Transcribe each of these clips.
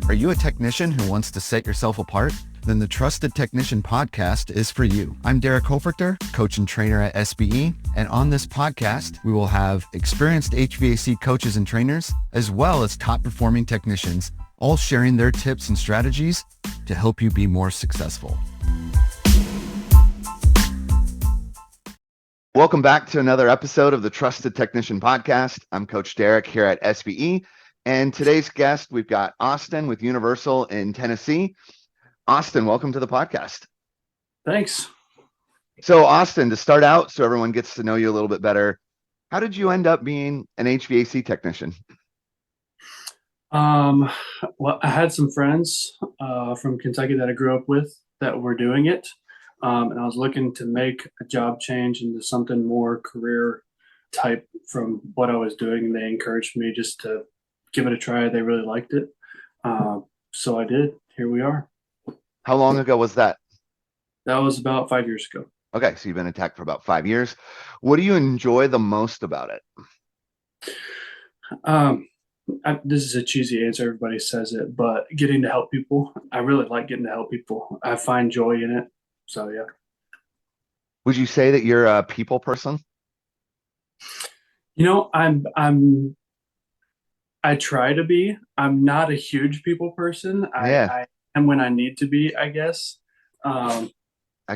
Are you a technician who wants to set yourself apart? Then the Trusted Technician podcast is for you. I'm Derek Hoferter, coach and trainer at SBE, and on this podcast, we will have experienced HVAC coaches and trainers, as well as top-performing technicians, all sharing their tips and strategies to help you be more successful. Welcome back to another episode of the Trusted Technician podcast. I'm Coach Derek here at SBE, and today's guest, we've got Austin with Universal in Tennessee. Austin, welcome to the podcast. Thanks. So Austin, to start out, so everyone gets to know you a little bit better, how did you end up being an HVAC technician? Well, I had some friends from Kentucky that I grew up with that were doing it. And I was looking to make a job change into something more career type from what I was doing. And they encouraged me just to give it a try. They really liked it. So I did. Here we are. How long ago was that? That was about 5 years ago. Okay, so you've been in tech for about 5 years. What do you enjoy the most about it? This is a cheesy answer. Everybody says it, but getting to help people. I really like getting to help people. I find joy in it. So, yeah. Would you say that you're a people person? You know, I try to be. I'm not a huge people person. I am when I need to be, I guess. I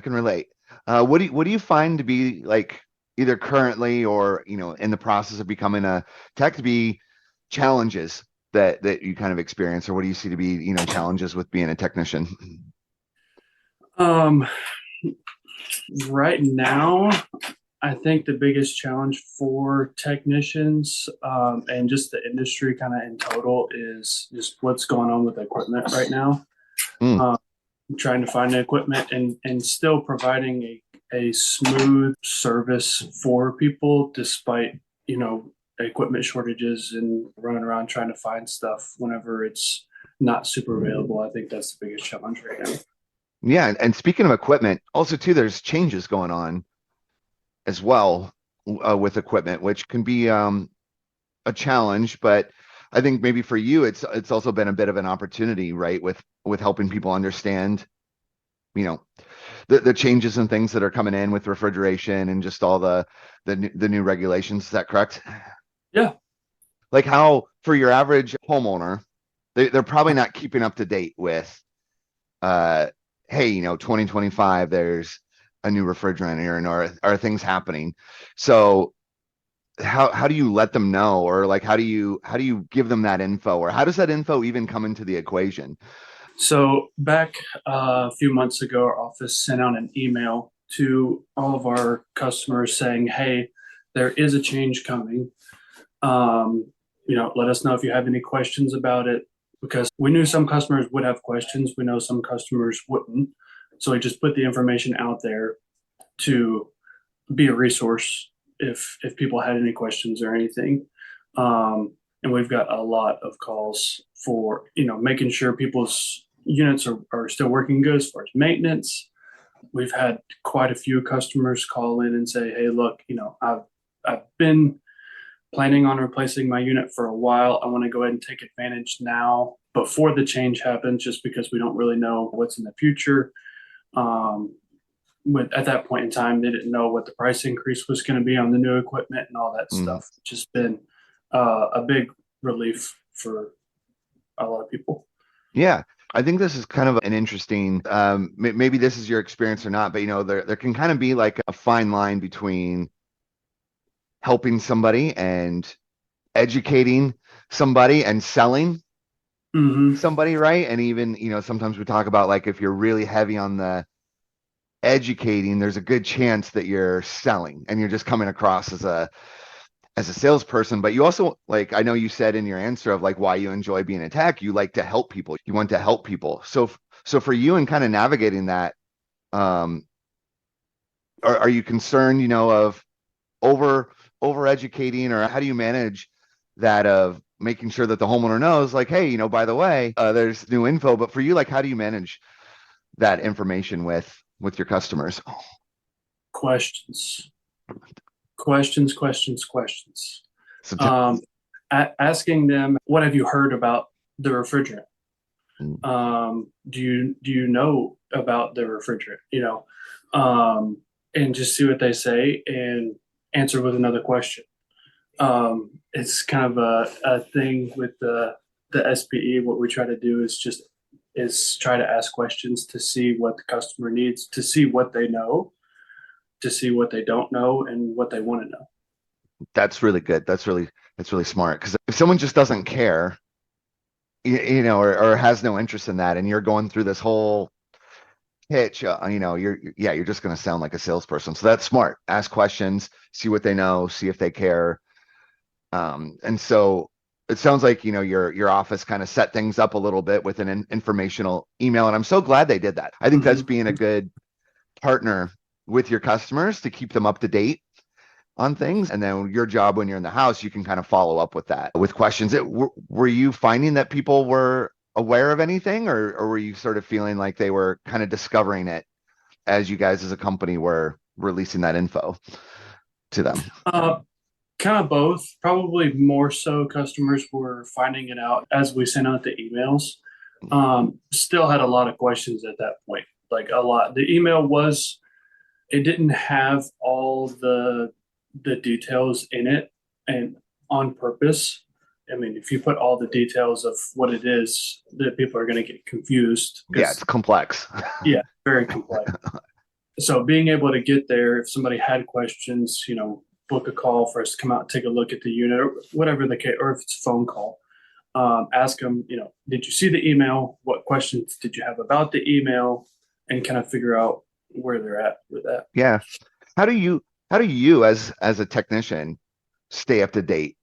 can relate. What do you find to be like either currently or in the process of becoming a tech to be challenges that you kind of experience, or what do you see to be challenges with being a technician? Right now, I think the biggest challenge for technicians and just the industry kind of in total is just what's going on with equipment right now. Trying to find the equipment and still providing a smooth service for people despite, equipment shortages and running around trying to find stuff whenever it's not super available. I think that's the biggest challenge right now. Yeah, and speaking of equipment, also too, there's changes going on as well with equipment, which can be a challenge, but I think maybe for you, it's also been a bit of an opportunity, right? With helping people understand, the changes and things that are coming in with refrigeration and just all the new regulations. Is that correct? Yeah. Like how for your average homeowner, they're probably not keeping up to date with, hey, 2025, there's a new refrigerant here, and are things happening? So how do you let them know, or like how do you give them that info, or how does that info even come into the equation? So back a few months ago, our office sent out an email to all of our customers saying, hey, there is a change coming. Let us know if you have any questions about it, because we knew some customers would have questions. We know some customers wouldn't. So we just put the information out there to be a resource if people had any questions or anything. And we've got a lot of calls for, making sure people's units are still working good as far as maintenance. We've had quite a few customers call in and say, hey, look, I've been planning on replacing my unit for a while. I want to go ahead and take advantage now before the change happens, just because we don't really know what's in the future. At that point in time, they didn't know what the price increase was going to be on the new equipment and all that stuff. It's just been a big relief for a lot of people. Yeah, I think this is kind of an interesting, maybe this is your experience or not, but there can kind of be like a fine line between helping somebody and educating somebody and selling somebody, right? And even, sometimes we talk about like if you're really heavy on the educating, there's a good chance that you're selling and you're just coming across as a salesperson. But you also, like, I know you said in your answer of like why you enjoy being a tech, you like to help people. You want to help people. So for you and kind of navigating that, are you concerned, of over educating, or how do you manage that of making sure that the homeowner knows, like, hey, by the way, there's new info? But for you, like, how do you manage that information with your customers? Questions. So asking them, what have you heard about the refrigerant? Mm. Do you know about the refrigerant? And just see what they say and answer with another question. It's kind of a thing with the SPE. What we try to do is try to ask questions to see what the customer needs, to see what they know, to see what they don't know, and what they want to know. That's really good. That's really smart. Because if someone just doesn't care, or has no interest in that, and you're going through this whole pitch, you're just going to sound like a salesperson. So that's smart. Ask questions, see what they know, see if they care. And so it sounds like, your office kind of set things up a little bit with an informational email. And I'm so glad they did that. I think that's Mm-hmm. being a good partner with your customers to keep them up to date on things. And then your job when you're in the house, you can kind of follow up with that with questions. Were you finding that people were aware of anything, or were you sort of feeling like they were kind of discovering it as you guys as a company were releasing that info to them? Uh, Kind of both. Probably more so customers were finding it out as we sent out the emails. Still had a lot of questions at that point. Like a lot. The email was it didn't have all the details in it and on purpose. I mean, if you put all the details of what it is, that people are going to get confused Yeah, it's because complex. yeah, very complex. So being able to get there, if somebody had questions, book a call for us to come out and take a look at the unit or whatever the case, or if it's a phone call, ask them, did you see the email? What questions did you have about the email? And kind of figure out where they're at with that. Yeah. How do you as a technician stay up to date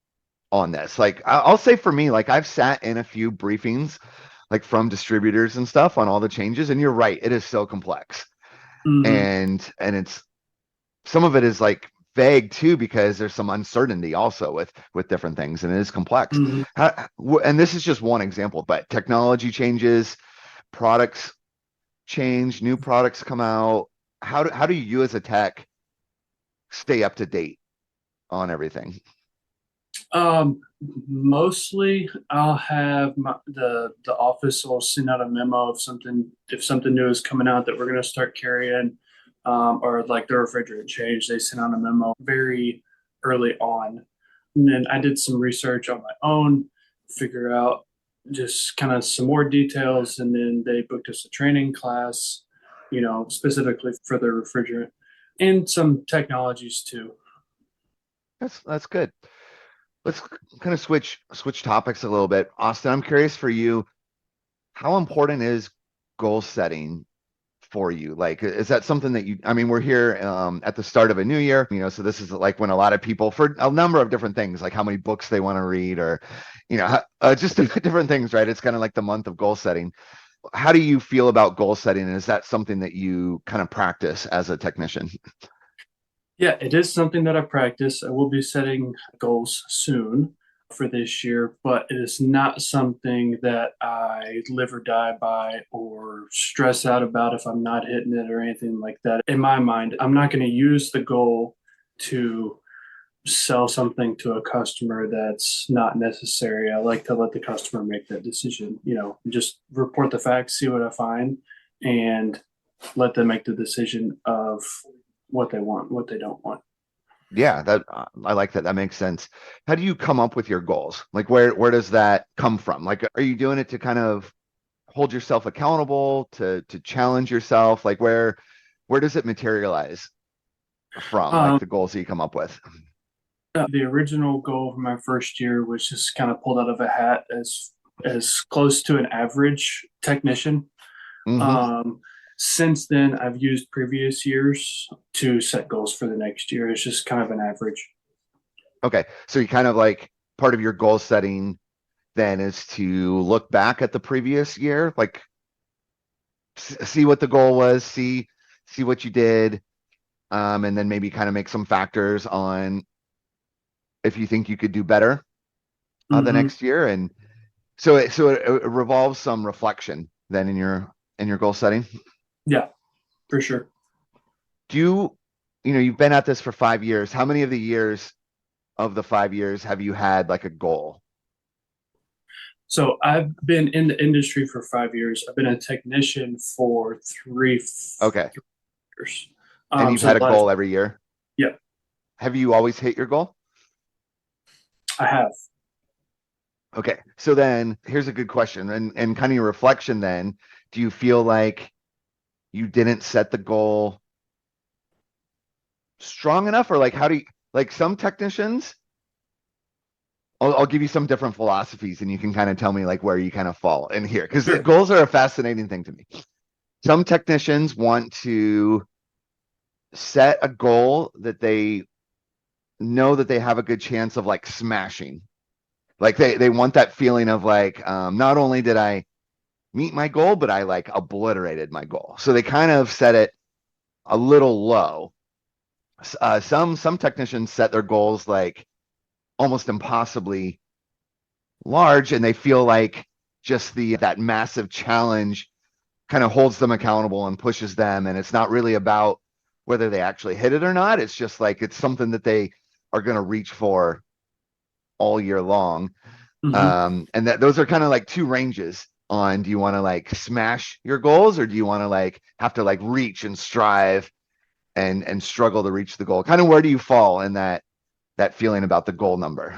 on this? Like I'll say for me, like I've sat in a few briefings like from distributors and stuff on all the changes, and you're right, it is so complex. Mm-hmm. And it's some of it is like vague too because there's some uncertainty also with different things, and it is complex. Mm-hmm. And this is just one example, but technology changes, products change, new products come out. How do you as a tech stay up to date on everything? Um, Mostly I'll have the office will send out a memo of something if something new is coming out that we're going to start carrying, or like the refrigerant change. They sent out a memo very early on, and then I did some research on my own, figure out just kind of some more details, and then they booked us a training class, specifically for the refrigerant and some technologies too. That's good. Let's kind of switch topics a little bit. Austin, I'm curious for you, how important is goal setting for you? Like, is that something that I mean, we're here at the start of a new year, so this is like when a lot of people, for a number of different things, like how many books they want to read, or, just different things, right? It's kind of like the month of goal setting. How do you feel about goal setting? And is that something that you kind of practice as a technician? Yeah, it is something that I practice. I will be setting goals soon for this year, but it is not something that I live or die by or stress out about if I'm not hitting it or anything like that. In my mind, I'm not going to use the goal to sell something to a customer that's not necessary. I like to let the customer make that decision, just report the facts, see what I find, and let them make the decision of what they want, what they don't want. Yeah, that I like that. That makes sense. How do you come up with your goals? Like where does that come from? Like are you doing it to kind of hold yourself accountable, to challenge yourself? Like where does it materialize from? Like Um, the goals that you come up with? the original goal for my first year was just kind of pulled out of a hat as close to an average technician. Hmm. Um, since then, I've used previous years to set goals for the next year. It's just kind of an average. Okay. So you kind of like part of your goal setting then is to look back at the previous year, like see what the goal was, see what you did, and then maybe kind of make some factors on if you think you could do better the Hmm. next year. And so it revolves some reflection then in your goal setting. Yeah, for sure. Do you've been at this for 5 years. How many of the 5 years have you had like a goal? So I've been in the industry for 5 years. I've been a technician for Okay. 3 years. And you've So had the a last, goal every year. yeah, Have you always hit your goal? I have. Okay. So then here's a good question. And kind of your reflection then, do you feel like you didn't set the goal strong enough? Or like how do you like some technicians? I'll give you some different philosophies and you can kind of tell me like where you kind of fall in here. Because Sure. goals are a fascinating thing to me. Some technicians want to set a goal that they know that they have a good chance of like smashing. Like they want that feeling of like not only did I meet my goal, but I like obliterated my goal. So they kind of set it a little low. Some technicians set their goals like almost impossibly large, and they feel like just the that massive challenge kind of holds them accountable and pushes them. And it's not really about whether they actually hit it or not. It's just like it's something that they are going to reach for all year long. Hmm. And that those are kind of like two ranges on do you want to like smash your goals or do you want to like have to like reach and strive and struggle to reach the goal? Kind of where do you fall in that feeling about the goal number?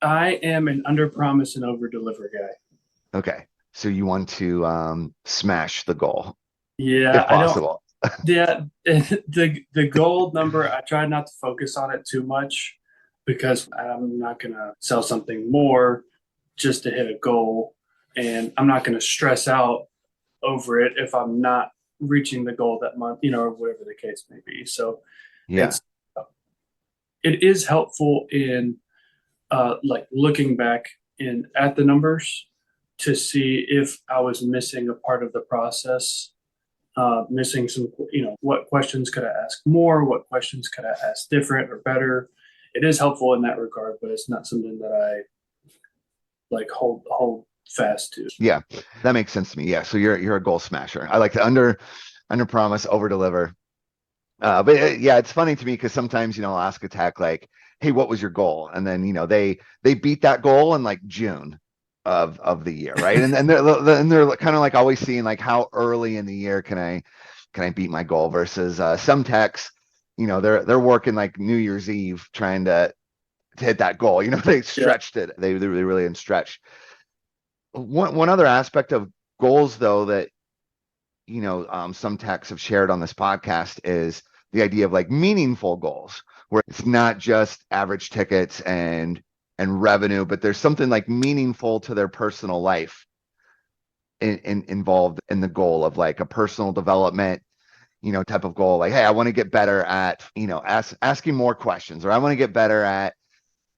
I am an under promise and over deliver guy. Okay. So you want to smash the goal Yeah, if I don't. possible. Yeah, the gold number, I try not to focus on it too much because I'm not gonna sell something more just to hit a goal, and I'm not gonna stress out over it if I'm not reaching the goal that month, or whatever the case may be. So Yeah. it's it is helpful in like looking back in at the numbers to see if I was missing a part of the process, missing some, what questions could I ask more? What questions could I ask different or better? It is helpful in that regard, but it's not something that I like hold fast to. Yeah. That makes sense to me. Yeah. So you're a goal smasher. I like to under promise, over deliver. But yeah, it's funny to me because sometimes, I'll ask a tech like, "Hey, what was your goal?" And then, they beat that goal in like June of the year, right? And they're kind of like always seeing like how early in the year can I beat my goal versus some techs, they're working like New Year's Eve trying to hit that goal. They Yeah. stretched it. They really in stretch. One other aspect of goals though that some techs have shared on this podcast is the idea of like meaningful goals, where it's not just average tickets and revenue, but there's something like meaningful to their personal life involved in the goal of like a personal development, type of goal. Like, hey, I want to get better at, asking more questions, or I want to get better at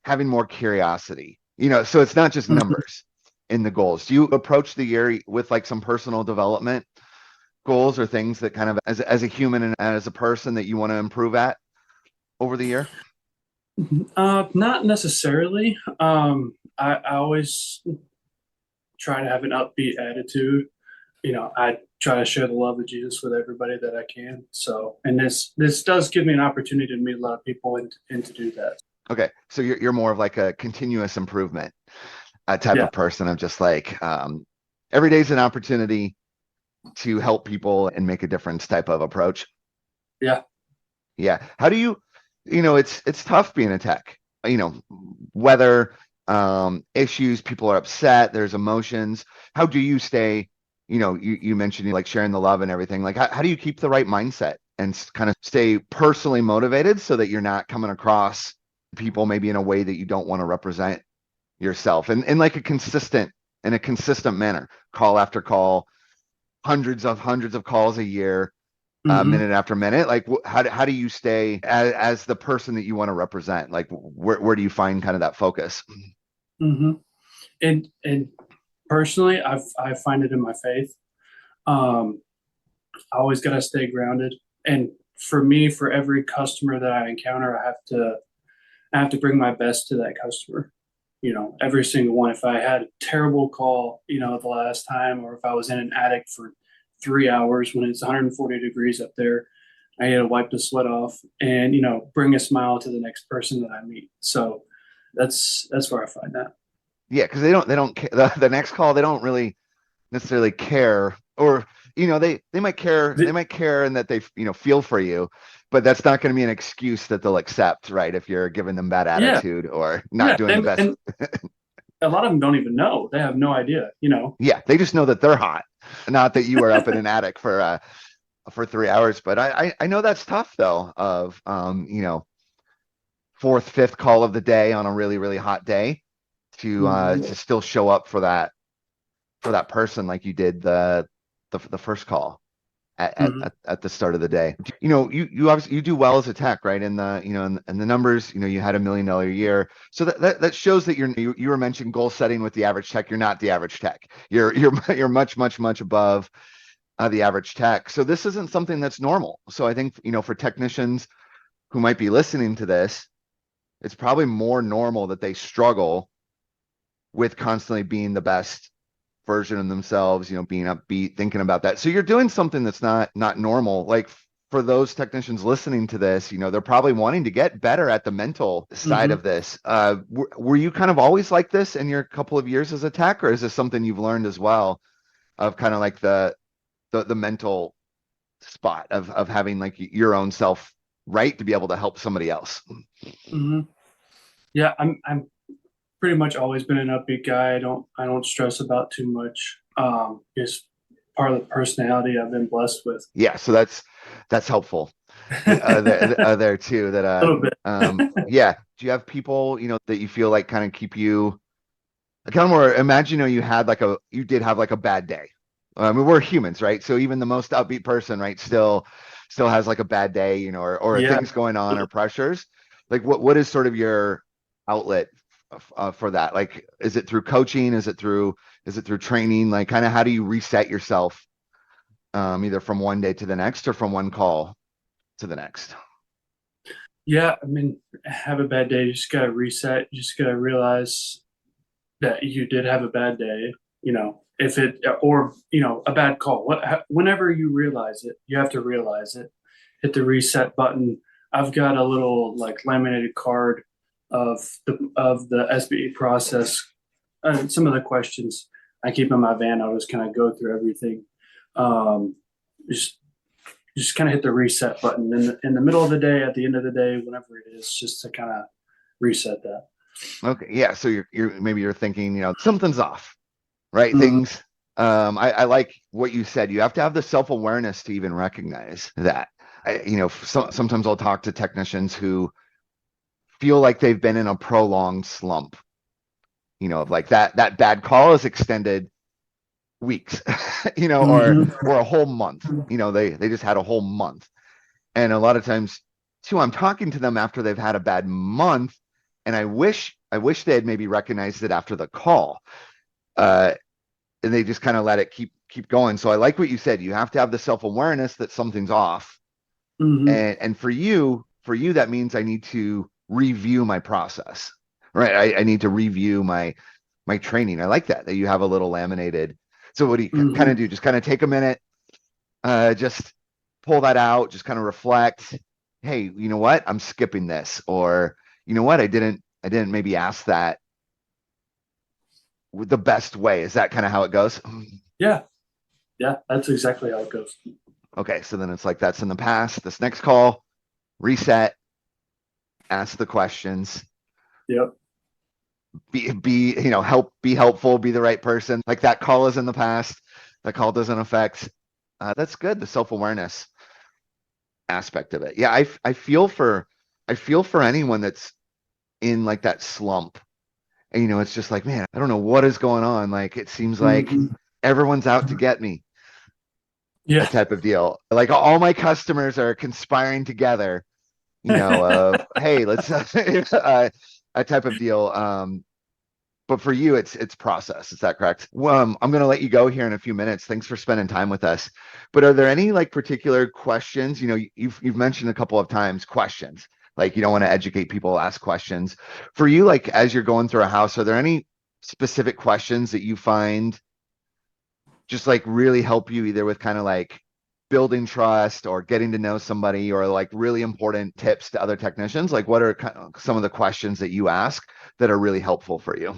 having more curiosity. So it's not just Mhm. numbers in the goals. Do you approach the year with like some personal development goals or things that kind of as a human and as a person that you want to improve at over the year? Not necessarily. I always try to have an upbeat attitude. I try to share the love of Jesus with everybody that I can. So, and this does give me an opportunity to meet a lot of people and to do that. Okay, so you're more of like a continuous improvement type Yeah. of person of just like every day's an opportunity to help people and make a difference type of approach. Yeah. Yeah. How do you, it's tough being a tech, whether issues, people are upset, there's emotions. How do you stay, you mentioned like sharing the love and everything. Like how do you keep the right mindset and kind of stay personally motivated so that you're not coming across people maybe in a way that you don't want to represent yourself and in like in a consistent manner, call after call, hundreds of calls a year, Hmm. minute after minute. Like how do you stay as the person that you want to represent? Like where do you find kind of that focus? Hmm. And personally, I find it in my faith. Um, I always got to stay grounded. And for me, for every customer that I encounter, I have to bring my best to that customer. Every single one. If I had a terrible call, the last time, or if I was in an attic for 3 hours when it's 140 degrees up there, I had to wipe the sweat off and bring a smile to the next person that I meet. So that's where I find that. Yeah, because they don't the next call they don't really necessarily care, or they might care and that they feel for you, but that's not going to be an excuse that they'll accept, right? If you're giving them bad Yeah, attitude or not yeah. doing the best. And a lot of them don't even know. They have no idea, you know. Yeah, they just know that they're hot, not that you are up in an attic for 3 hours. But I know that's tough though, of fourth, fifth call of the day on a really, really hot day to Hmm. still show up for that person like you did the first call Hmm. at the start of the day. You obviously you do well as a tech, right? And the numbers, you had $1 million a year. So that shows that you were mentioning goal setting with the average tech. You're not the average tech. You're much, much, much above the average tech. So this isn't something that's normal. So I think, for technicians who might be listening to this, it's probably more normal that they struggle with constantly being the best version of themselves, being upbeat, thinking about that. So you're doing something that's not normal. Like for those technicians listening to this, they're probably wanting to get better at the mental side Hmm. of this. Were you kind of always like this in your couple of years as a tech, or is this something you've learned as well, of kind of like the mental spot of having like your own self right to be able to help somebody else? Hmm. Yeah, I'm pretty much always been an upbeat guy. I don't stress about too much. It's part of the personality I've been blessed with. Yeah, so that's helpful. A There too. That little bit. yeah. Do you have people that you feel like kind of keep you kind of more? Imagine you did have like a bad day. I mean, we're humans, right? So even the most upbeat person, right, still has like a bad day, or Yeah. things going on or pressures. Like what is sort of your outlet for that? Like, is it through coaching? Is it through training? Like, kind of how do you reset yourself, either from one day to the next or from one call to the next? Yeah, I mean, have a bad day. You just gotta reset. You just gotta realize that you did have a bad day. If it or a bad call. Whenever you realize it, you have to realize it. Hit the reset button. I've got a little like laminated card of the SBE process. Some of the questions I keep in my van. I'll just kind of go through everything. Um, just just kind of hit the reset button in the middle of the day, at the end of the day, whenever it is, just to kind of reset that. Okay, yeah. So maybe you're thinking, something's off, right? Mhm. Things. I like what you said. You have to have the self-awareness to even recognize that. Sometimes I'll talk to technicians who feel like they've been in a prolonged slump. Of like that bad call is extended weeks, Mhm. or a whole month. They just had a whole month. And a lot of times, too, I'm talking to them after they've had a bad month, and I wish they had maybe recognized it after the call, uh, and they just kind of let it keep going. So I like what you said. You have to have the self awareness that something's off, Mhm. and for you that means I need to review my process, right? I need to review my training. I like that you have a little laminated. So what do you kind of Mhm. do? Just kind of take a minute, just pull that out, just kind of reflect. Hey, you know what? I'm skipping this, or you know what? I didn't maybe ask that with the best way. Is that kind of how it goes? Yeah. Yeah. That's exactly how it goes. Okay, so then it's like that's in the past. This next call, reset, ask the questions, Yep. be helpful, be the right person. Like that call is in the past. That call doesn't affect. That's good. The self awareness aspect of it. Yeah, I feel for anyone that's in like that slump. And it's just like, man, I don't know what is going on. Like it seems like Mhm. everyone's out to get me, a Yeah. type of deal. Like all my customers are conspiring together, of hey, let's a type of deal. But for you, it's process. Is that correct? Well, I'm going to let you go here in a few minutes. Thanks for spending time with us. But are there any like particular questions? You've mentioned a couple of times questions. Like you don't want to educate people, ask questions. For you, like as you're going through a house, are there any specific questions that you find just like really help you either with kind of like building trust or getting to know somebody, or like really important tips to other technicians? Like what are kind of some of the questions that you ask that are really helpful for you?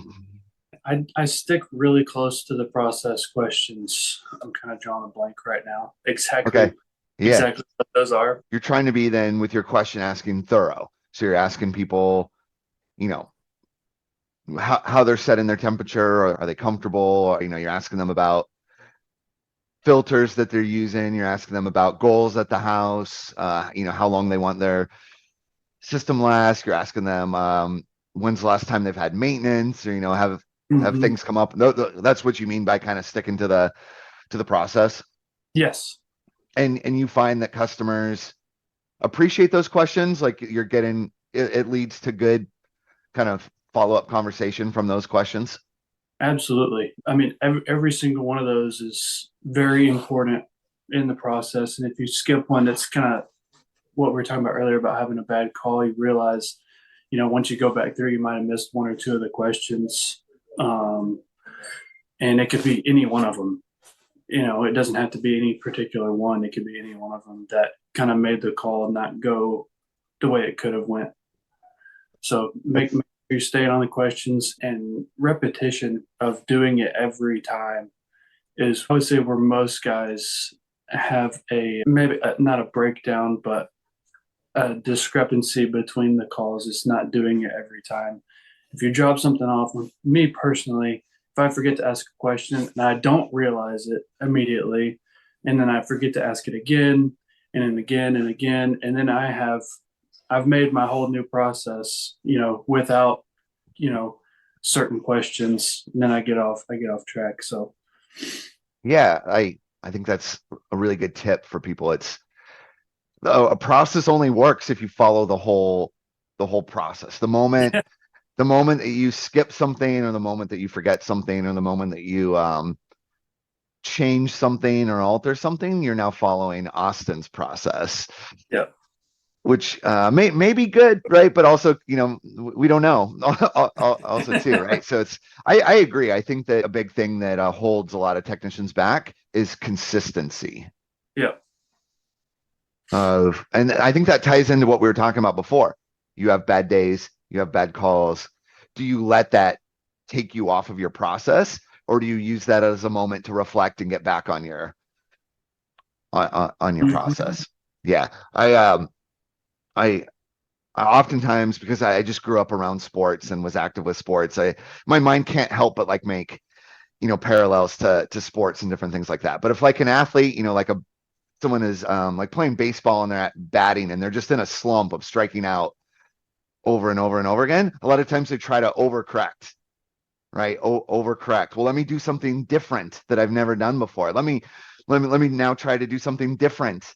I stick really close to the process questions. I'm kind of drawing a blank right now. Okay. Yeah. Exactly what those are. You're trying to be then with your question asking thorough. So you're asking people, you know, how they're setting their temperature, or are they comfortable? Or, you're asking them about filters that they're using. You're asking them about goals at the house, how long they want their system last. You're asking them when's the last time they've had maintenance, or have Hmm. things come up. That's what you mean by kind of sticking to the process. Yes, And you find that customers appreciate those questions. Like you're getting it leads to good kind of follow-up conversation from those questions. absolutely. I mean, every single one of those is very important in the process. And if you skip one, that's kind of what we were talking about earlier about having a bad call. You realize, once you go back through, you might have missed one or two of the questions. Um, and it could be any one of them. It doesn't have to be any particular one. It could be any one of them that kind of made the call not go the way it could have went. So make That's sure you stay on the questions, and repetition of doing it every time is, I would say, where most guys have maybe not a breakdown, but a discrepancy between the calls. It's not doing it every time. If you drop something off, with me personally, if I forget to ask a question and I don't realize it immediately, and then I forget to ask it again and then again and again, and then I've made my whole new process, without, you know, certain questions, and then I get off track. So Yeah, I think that's a really good tip for people. It's a process only works if you follow the whole process. The moment that you skip something, or the moment that you forget something, or the moment that you change something or alter something, you're now following Austin's process, yeah. which may be good, right? But also, we don't know. Also, too, right? So I agree. I think that a big thing that holds a lot of technicians back is consistency. Yeah. And I think that ties into what we were talking about before. You have bad days, you have bad calls. Do you let that take you off of your process, or do you use that as a moment to reflect and get back on your Mhm. process? Yeah, I oftentimes, because I just grew up around sports and was active with sports, my mind can't help but like make parallels to sports and different things like that. But if like an athlete, like someone is like playing baseball and they're at batting and they're just in a slump of striking out over and over and over again, a lot of times they try to overcorrect, right? Overcorrect. Well, let me do something different that I've never done before. Let me now try to do something different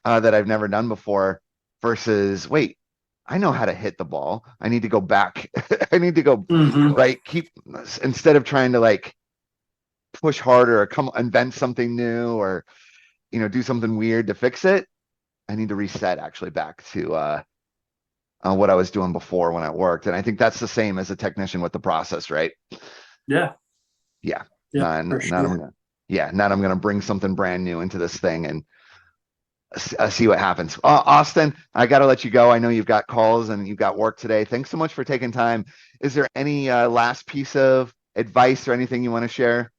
that I've never done before. Versus, wait, I know how to hit the ball. I need to go back. I need to go Mhm. right. Instead of trying to like push harder or come invent something new, or do something weird to fix it. I need to reset actually back to what I was doing before when I worked. And I think that's the same as a technician with the process, right? Yeah. Yeah. Yeah, for Not I'm sure. gonna yeah, not I'm gonna bring something brand new into this thing and see what happens. Austin, I got to let you go. I know you've got calls and you've got work today. Thanks so much for taking time. Is there any last piece of advice or anything you want to share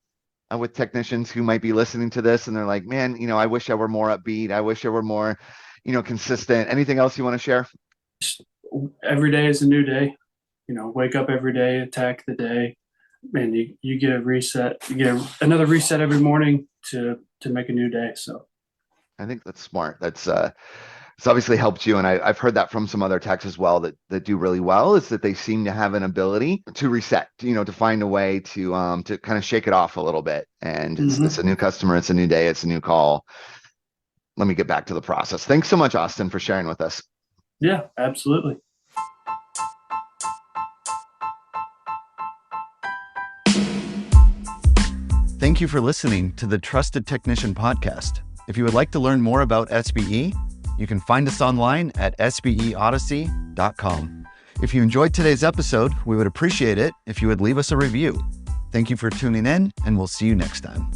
with technicians who might be listening to this and they're like, man, I wish I were more upbeat. I wish I were more, consistent. Anything else you want to share? Every day is a new day. Wake up every day, attack the day, and you get a reset. You get another reset every morning to make a new day. So I think that's smart. It's obviously helped you, and I've heard that from some other techs as well that do really well. Is that they seem to have an ability to reset, to find a way to kind of shake it off a little bit. And it's mhm. a new customer, it's a new day, it's a new call. Let me get back to the process. Thanks so much, Austin, for sharing with us. Yeah, absolutely. Thank you for listening to the Trusted Technician Podcast. If you would like to learn more about SBE, you can find us online at sbeodyssey.com. If you enjoyed today's episode, we would appreciate it if you would leave us a review. Thank you for tuning in, and we'll see you next time.